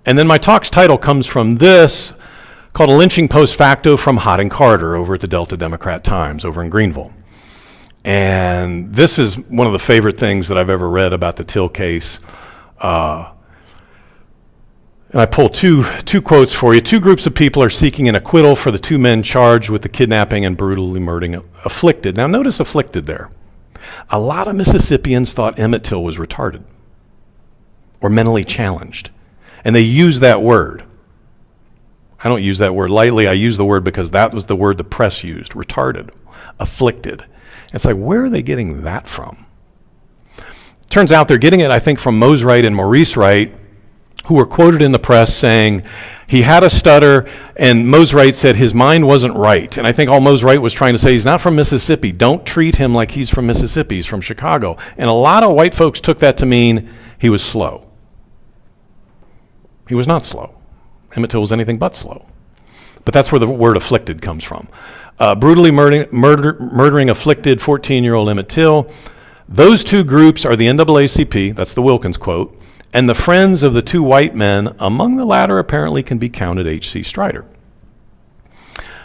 And then my talk's title comes from this, called A Lynching Post-facto from Houck and Carter over at the Delta Democrat Times over in Greenville. And this is one of the favorite things that I've ever read about the Till case. And I pull two quotes for you. Two groups of people are seeking an acquittal for the two men charged with the kidnapping and brutally murdering afflicted. Now notice afflicted there. A lot of Mississippians thought Emmett Till was retarded or mentally challenged. And they use that word. I don't use that word lightly. I use the word because that was the word the press used, retarded, afflicted. It's like, where are they getting that from? Turns out they're getting it, I think, from Mose Wright and Maurice Wright, who were quoted in the press saying he had a stutter, and Mose Wright said his mind wasn't right. And I think all Mose Wright was trying to say, he's not from Mississippi. Don't treat him like he's from Mississippi. He's from Chicago. And a lot of white folks took that to mean he was slow. He was not slow. Emmett Till was anything but slow. But that's where the word afflicted comes from. Brutally murdering afflicted 14-year-old Emmett Till. Those two groups are the NAACP, that's the Wilkins quote, and the friends of the two white men. Among the latter apparently can be counted H.C. Strider.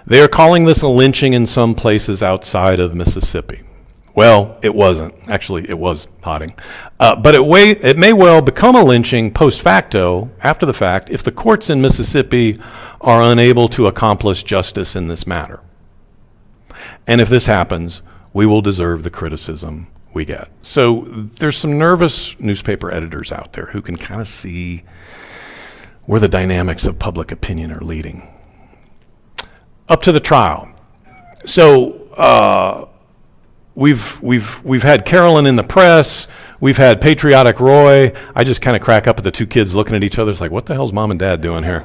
They are calling this a lynching in some places outside of Mississippi. Well, it wasn't. Actually, it was potting. But it may well become a lynching post-facto, after the fact, if the courts in Mississippi are unable to accomplish justice in this matter. And if this happens, we will deserve the criticism we get. So there's some nervous newspaper editors out there who can kind of see where the dynamics of public opinion are leading. Up to the trial. So we've had Carolyn in the press. We've had patriotic Roy. I just kind of crack up at the two kids looking at each other. It's like, what the hell's mom and dad doing here?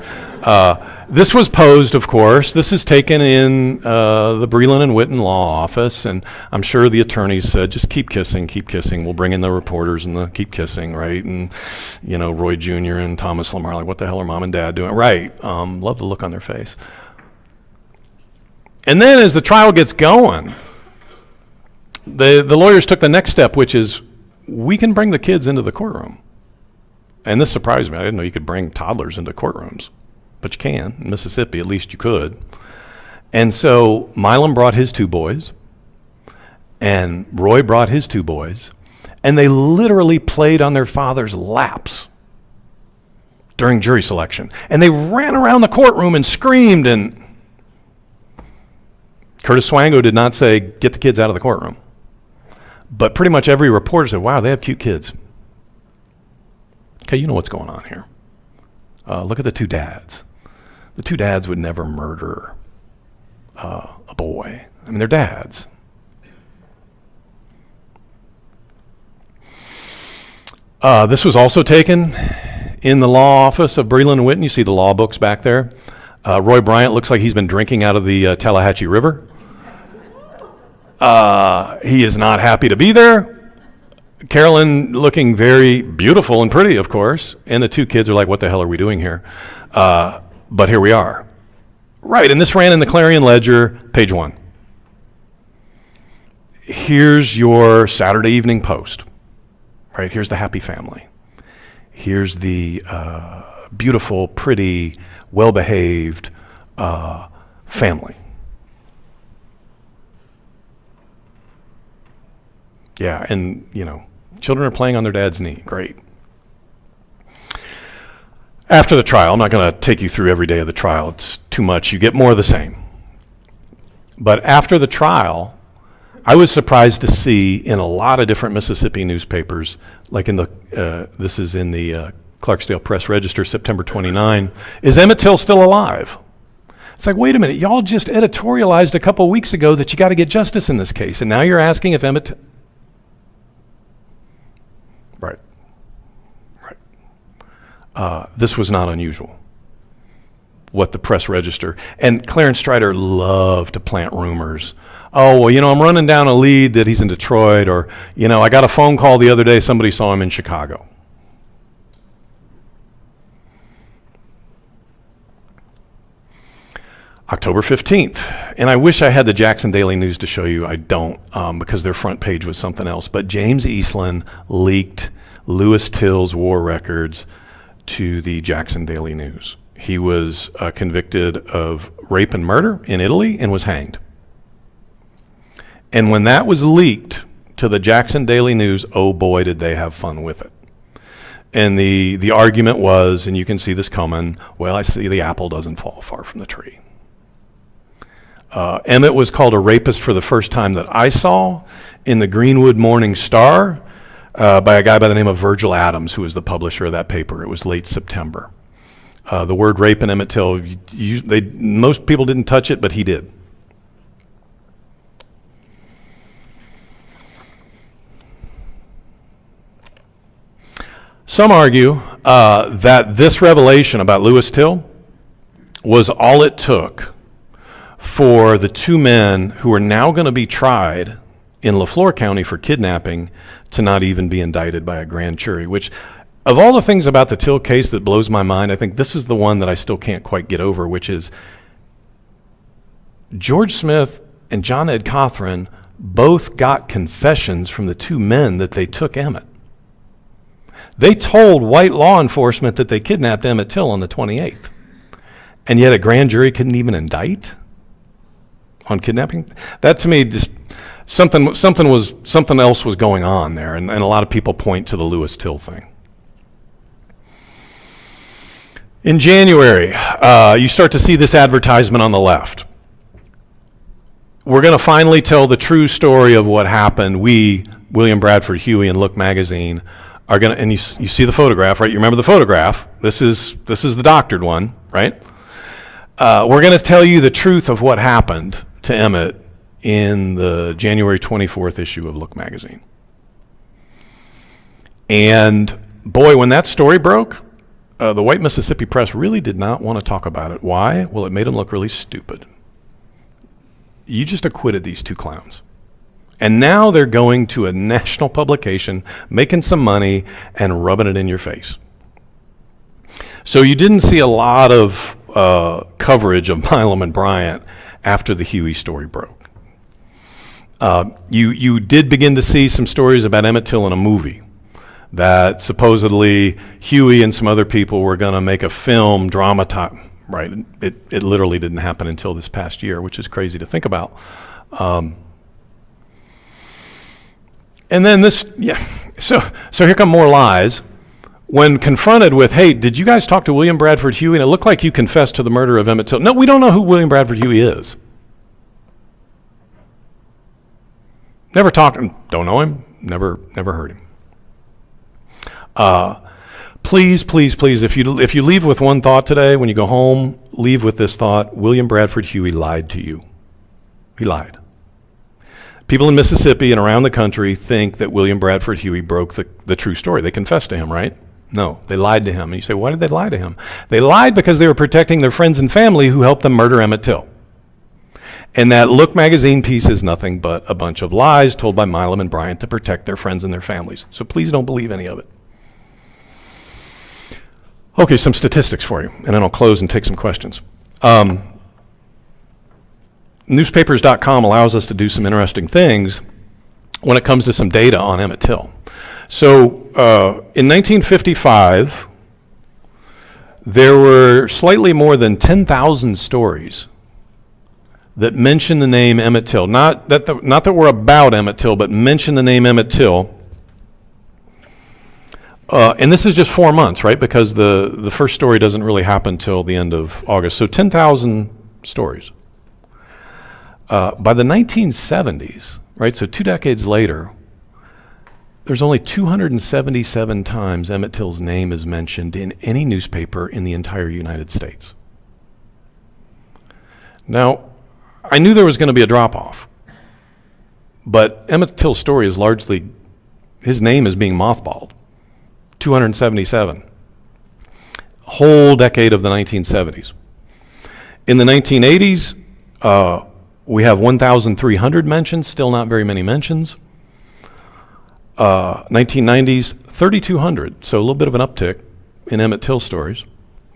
This was posed, of course. This is taken in the Breland and Witten law office, and I'm sure the attorneys said, just keep kissing, keep kissing. We'll bring in the reporters and the keep kissing, right? And, Roy Jr. and Thomas Lamar, like, what the hell are mom and dad doing? Right. Love the look on their face. And then as the trial gets going, the lawyers took the next step, which is, we can bring the kids into the courtroom. And this surprised me. I didn't know you could bring toddlers into courtrooms. But you can. In Mississippi, at least you could. And so Milam brought his two boys, and Roy brought his two boys, and they literally played on their father's laps during jury selection. And they ran around the courtroom and screamed, and Curtis Swango did not say, get the kids out of the courtroom. But pretty much every reporter said, wow, they have cute kids. Okay, you know what's going on here. Look at the two dads. The two dads would never murder a boy. I mean, they're dads. This was also taken in the law office of Breland and Witten. You see the law books back there. Roy Bryant looks like he's been drinking out of the Tallahatchie River. He is not happy to be there. Carolyn looking very beautiful and pretty, of course. And the two kids are like, what the hell are we doing here? But here we are. Right, and this ran in the Clarion Ledger, page 1. Here's your Saturday Evening Post. Right, here's the happy family. Here's the beautiful, pretty, well-behaved family. Yeah, and, children are playing on their dad's knee. Great. After the trial, I'm not going to take you through every day of the trial. It's too much. You get more of the same. But after the trial, I was surprised to see in a lot of different Mississippi newspapers, like this is in the Clarksdale Press Register, September 29, is Emmett Till still alive? It's like, wait a minute, y'all just editorialized a couple weeks ago that you got to get justice in this case, and now you're asking if Emmett Till... Right. This was not unusual. What the Press Register, and Clarence Strider loved to plant rumors. Oh, well, I'm running down a lead that he's in Detroit, or, I got a phone call the other day, somebody saw him in Chicago. October 15th, and I wish I had the Jackson Daily News to show you. I don't, because their front page was something else. But James Eastland leaked Lewis Till's war records to the Jackson Daily News. He was convicted of rape and murder in Italy and was hanged. And when that was leaked to the Jackson Daily News, oh boy, did they have fun with it. And the argument was, and you can see this coming, well, I see the apple doesn't fall far from the tree. Emmett was called a rapist for the first time that I saw in the Greenwood Morning Star by a guy by the name of Virgil Adams, who was the publisher of that paper. It was late September. The word rape in Emmett Till, most people didn't touch it, but he did. Some argue that this revelation about Lewis Till was all it took for the two men who are now going to be tried in LaFleur County for kidnapping to not even be indicted by a grand jury, which, of all the things about the Till case that blows my mind, I think this is the one that I still can't quite get over, which is George Smith and John Ed Cothran both got confessions from the two men that they took Emmett. They told white law enforcement that they kidnapped Emmett Till on the 28th, and yet a grand jury couldn't even indict on kidnapping. That to me, just something else was going on there, and a lot of people point to the Lewis Till thing. In January, you start to see this advertisement on the left. We're going to finally tell the true story of what happened. We, William Bradford Huey and Look magazine, are going to, and you see the photograph, right? You remember the photograph. This is the doctored one, right? We're going to tell you the truth of what happened to Emmett in the January 24th issue of Look magazine. And boy, when that story broke, the white Mississippi press really did not want to talk about it. Why? Well, it made them look really stupid. You just acquitted these two clowns. And now they're going to a national publication, making some money, and rubbing it in your face. So you didn't see a lot of coverage of Milam and Bryant after the Huey story broke. You did begin to see some stories about Emmett Till in a movie, that supposedly Huey and some other people were going to make a film dramatize. Right, it literally didn't happen until this past year, which is crazy to think about. And then so here come more lies. When confronted with, hey, did you guys talk to William Bradford Huey? And it looked like you confessed to the murder of Emmett Till. No, we don't know who William Bradford Huey is. Never talked to him, don't know him, never heard him. Please, if you leave with one thought today, when you go home, leave with this thought: William Bradford Huey lied to you. He lied. People in Mississippi and around the country think that William Bradford Huey broke the true story. They confessed to him, right? No, they lied to him. And you say, why did they lie to him? They lied because they were protecting their friends and family who helped them murder Emmett Till. And that Look magazine piece is nothing but a bunch of lies told by Milam and Bryant to protect their friends and their families. So please don't believe any of it. Okay, some statistics for you, and then I'll close and take some questions. Newspapers.com allows us to do some interesting things when it comes to some data on Emmett Till. So in 1955, there were slightly more than 10,000 stories that mention the name Emmett Till. Not that were about Emmett Till, but mention the name Emmett Till. And this is just 4 months, right? Because the first story doesn't really happen till the end of August. So 10,000 stories. By the 1970s, right, so 2 decades later, there's only 277 times Emmett Till's name is mentioned in any newspaper in the entire United States. Now, I knew there was going to be a drop-off, but Emmett Till's story is largely, his name is being mothballed. 277. Whole decade of the 1970s. In the 1980s, we have 1,300 mentions, still not very many mentions. 1990s, 3,200, so a little bit of an uptick in Emmett Till stories,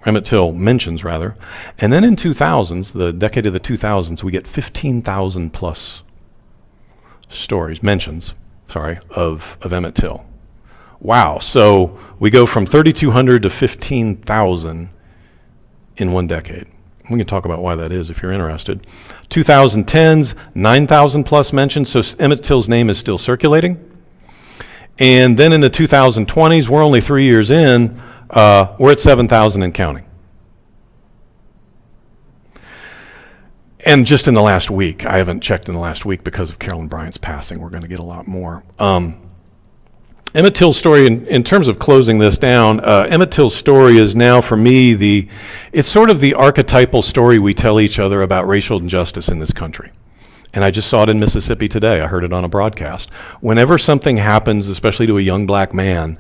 Emmett Till mentions rather. And then in 2000s, the decade of the 2000s, we get 15,000 plus mentions, of Emmett Till. Wow, so we go from 3,200 to 15,000 in one decade. We can talk about why that is if you're interested. 2010s, 9,000 plus mentions, so Emmett Till's name is still circulating. And then in the 2020s, we're only 3 years in, we're at 7,000 and counting. And just in the last week, I haven't checked in the last week because of Carolyn Bryant's passing, we're going to get a lot more. Emmett Till's story, in terms of closing this down, Emmett Till's story is now, for me, it's sort of the archetypal story we tell each other about racial injustice in this country. And I just saw it in Mississippi today. I heard it on a broadcast. Whenever something happens, especially to a young black man,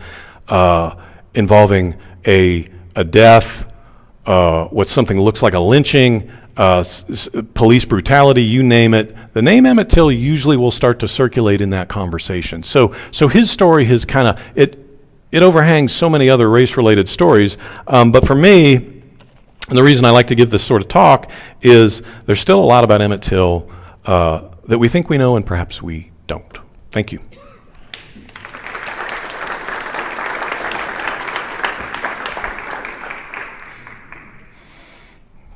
involving a death, what something looks like a lynching, police brutality, you name it, the name Emmett Till usually will start to circulate in that conversation. So his story has kind of, it overhangs so many other race-related stories. But for me, and the reason I like to give this sort of talk is there's still a lot about Emmett Till that we think we know and perhaps we don't. Thank you.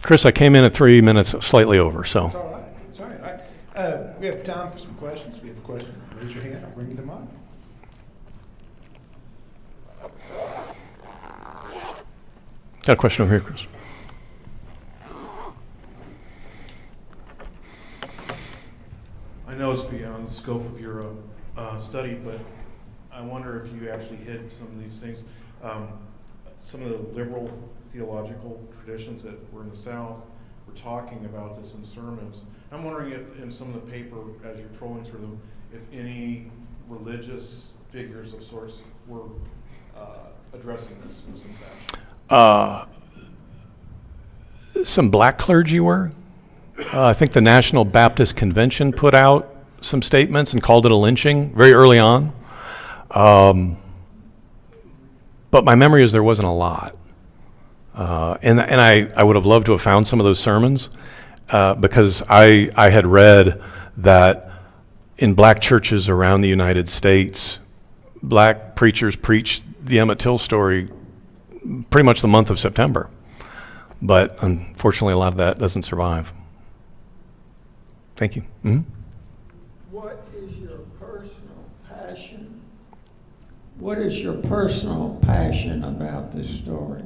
Chris, I came in at 3 minutes, slightly over, so. It's all right. It's all right. We have time for some questions. If you have a question, raise your hand. I'll bring them up. Got a question over here, Chris. I know it's beyond the scope of your study, but I wonder if you actually hit some of these things. Some of the liberal theological traditions that were in the South were talking about this in sermons. I'm wondering if in some of the paper, as you're trolling through them, if any religious figures of sorts were addressing this in some fashion. Some black clergy were. I think the National Baptist Convention put out some statements and called it a lynching very early on. But my memory is there wasn't a lot. And I would have loved to have found some of those sermons because I had read that in black churches around the United States, black preachers preached the Emmett Till story pretty much the month of September. But unfortunately, a lot of that doesn't survive. Thank you. Mm-hmm. What is your personal passion? What is your personal passion about this story?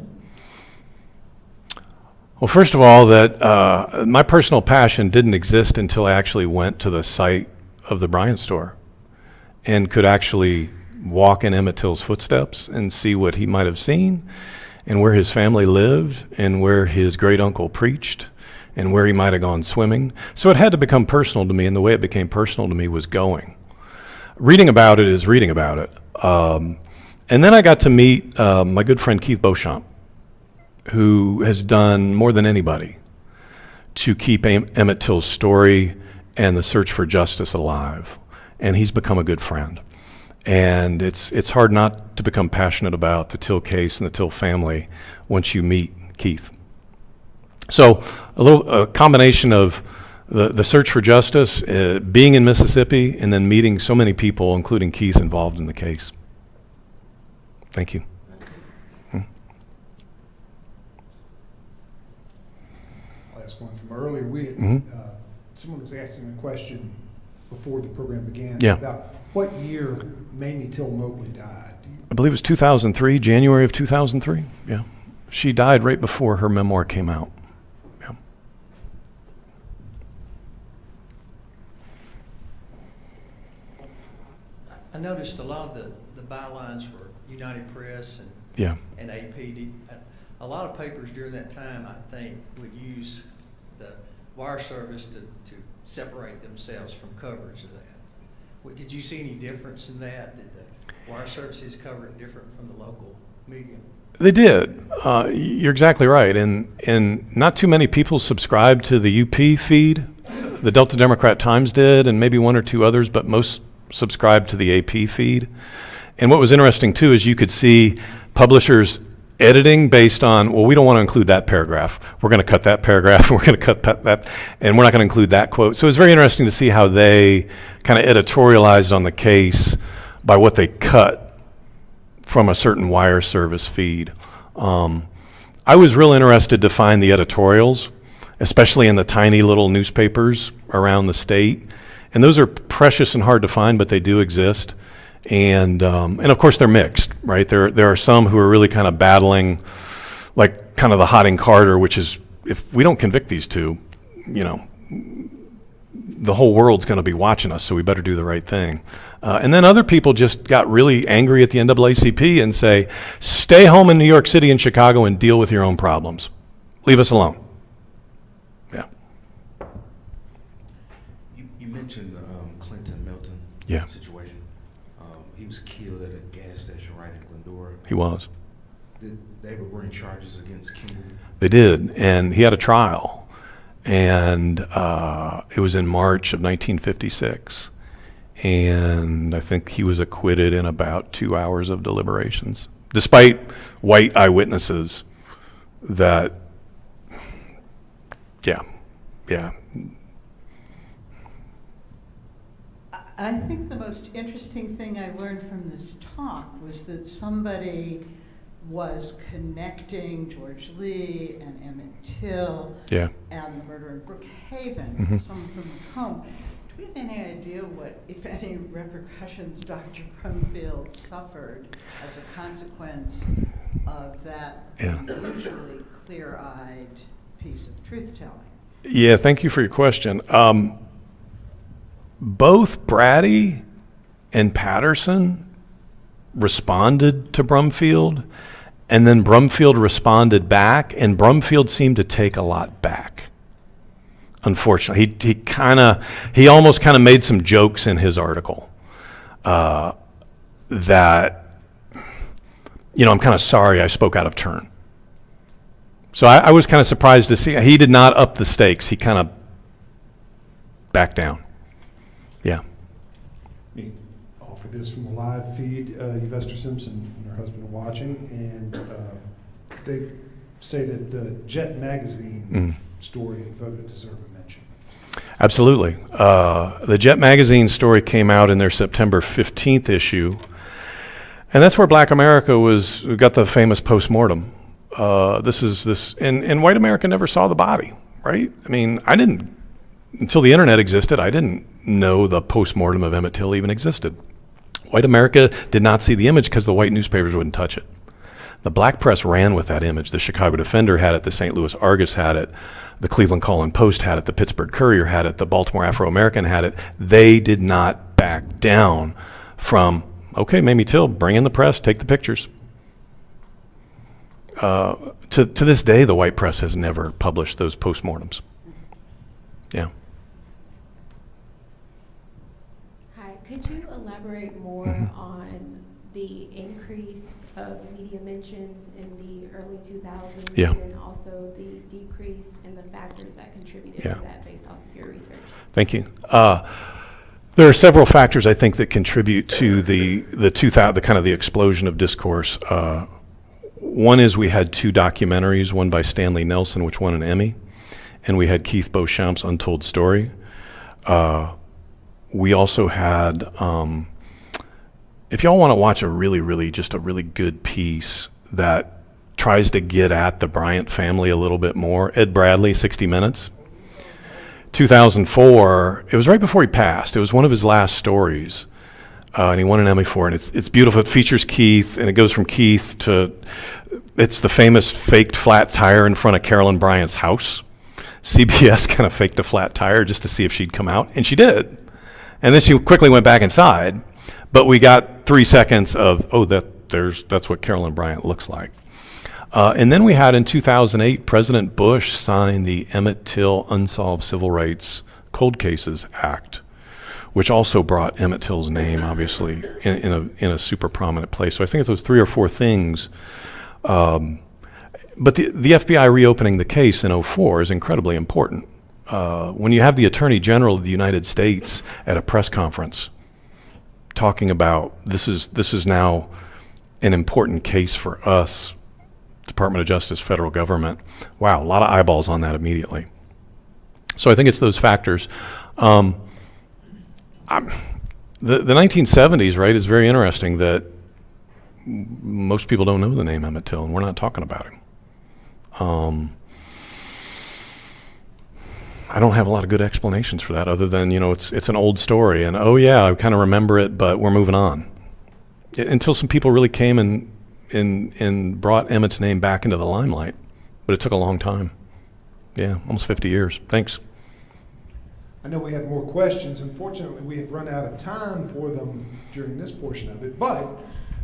Well, first of all, that my personal passion didn't exist until I actually went to the site of the Bryant store and could actually walk in Emmett Till's footsteps and see what he might have seen and where his family lived and where his great uncle preached and where he might have gone swimming. So it had to become personal to me, and the way it became personal to me was going. Reading about it is reading about it. And then I got to meet my good friend Keith Beauchamp, who has done more than anybody to keep Emmett Till's story and the search for justice alive. And he's become a good friend. And it's hard not to become passionate about the Till case and the Till family once you meet Keith. So a combination of the search for justice, being in Mississippi, and then meeting so many people, including Keith, involved in the case. Thank you. I'll ask one from earlier. Someone was asking a question before the program began about what year Mamie Till Mobley died. I believe it was 2003, January of 2003. Yeah. She died right before her memoir came out. Yeah. I noticed a lot of the bylines were United Press and AP. A lot of papers during that time, I think, would use the wire service to separate themselves from coverage of that. Did you see any difference in that? Did the wire services cover it different from the local media? They did. You're exactly right. And not too many people subscribed to the UP feed. The Delta Democrat Times did, and maybe one or two others, but most subscribed to the AP feed. And what was interesting, too, is you could see publishers editing based on, well, we don't want to include that paragraph. We're going to cut that paragraph. We're going to cut that, and we're not going to include that quote. So it was very interesting to see how they kind of editorialized on the case by what they cut from a certain wire service feed. I was real interested to find the editorials, especially in the tiny little newspapers around the state. And those are precious and hard to find, but they do exist. And of course they're mixed, right? There are some who are really kind of battling, like kind of the Houck and Carter, which is, if we don't convict these two, you know, the whole world's going to be watching us, so we better do the right thing. And then other people just got really angry at the NAACP and say, stay home in New York City and Chicago and deal with your own problems. Leave us alone. Yeah. You mentioned the Clinton Milton Yeah. situation. He was killed at a gas station right in Glendora. He was. Did they ever bring charges against Kimberly? They did, and he had a trial. And it was in March of 1956. And I think he was acquitted in about 2 hours of deliberations, despite white eyewitnesses that, yeah. I think the most interesting thing I learned from this talk was that somebody was connecting George Lee and Emmett Till Yeah. and the murder in Brookhaven, Mhm. someone from the home. Do we have any idea what, if any, repercussions Dr. Brumfield suffered as a consequence of that Yeah. unusually clear-eyed piece of truth-telling? Yeah, thank you for your question. Both Brady and Patterson responded to Brumfield, and then Brumfield responded back, and Brumfield seemed to take a lot back. Unfortunately, he almost kind of made some jokes in his article that, you know, I'm kind of sorry I spoke out of turn. So I was kind of surprised to see he did not up the stakes. He kind of backed down. Yeah. Me offer this from the live feed. Yvester Simpson and her husband are watching, and they say that the Jet magazine story and photo deserve a mention. Absolutely. The Jet magazine story came out in their September 15th issue, and that's where Black America got the famous postmortem. And white America never saw the body, right? I mean, until the internet existed, I didn't know the postmortem of Emmett Till even existed. White America did not see the image because the white newspapers wouldn't touch it. The black press ran with that image. The Chicago Defender had it, the St. Louis Argus had it, the Cleveland Call-and-Post had it, the Pittsburgh Courier had it, the Baltimore Afro-American had it. They did not back down from, okay, Mamie Till, bring in the press, take the pictures. To this day, the white press has never published those postmortems. Yeah. Hi, could you elaborate more on the increase of media mentions in the early 2000s Yeah. and then also the decrease in the factors that contributed Yeah. to that based off of your research? Thank you. There are several factors I think that contribute to the kind of the explosion of discourse. One is we had two documentaries, one by Stanley Nelson, which won an Emmy, and we had Keith Beauchamp's Untold Story. We also had, if y'all want to watch a really good piece that tries to get at the Bryant family a little bit more, Ed Bradley, 60 Minutes. 2004, it was right before he passed. It was one of his last stories. And he won an Emmy for it. And it's beautiful. It features Keith, and it goes from Keith to, it's the famous faked flat tire in front of Carolyn Bryant's house. CBS kind of faked a flat tire just to see if she'd come out, and she did. And then she quickly went back inside, but we got 3 seconds of, that's what Carolyn Bryant looks like. And then we had in 2008, President Bush signed the Emmett Till Unsolved Civil Rights Cold Cases Act, which also brought Emmett Till's name, obviously, in a super prominent place. So I think it's those 3 or 4 things. But the FBI reopening the case in 2004 is incredibly important. When you have the Attorney General of the United States at a press conference talking about this is now an important case for us, Department of Justice, federal government, wow, a lot of eyeballs on that immediately. So I think it's those factors. The 1970s, right, is very interesting that most people don't know the name Emmett Till, and we're not talking about him. I don't have a lot of good explanations for that other than, it's an old story, and oh yeah, I kind of remember it, but we're moving on. until some people really came and brought Emmett's name back into the limelight. But it took a long time. Yeah, almost 50 years. Thanks. I know we have more questions. Unfortunately, we have run out of time for them during this portion of it, but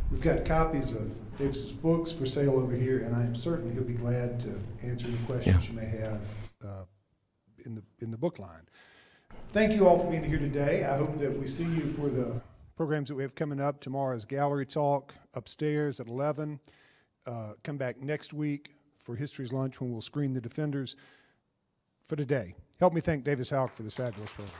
we've got copies of Davis's books for sale over here, and I am certain he'll be glad to answer any questions you may have in the book line. Thank you all for being here today. I hope that we see you for the programs that we have coming up. Tomorrow's Gallery Talk upstairs at 11. Come back next week for History's Lunch when we'll screen the defenders. For today, help me thank Davis Houck for this fabulous program.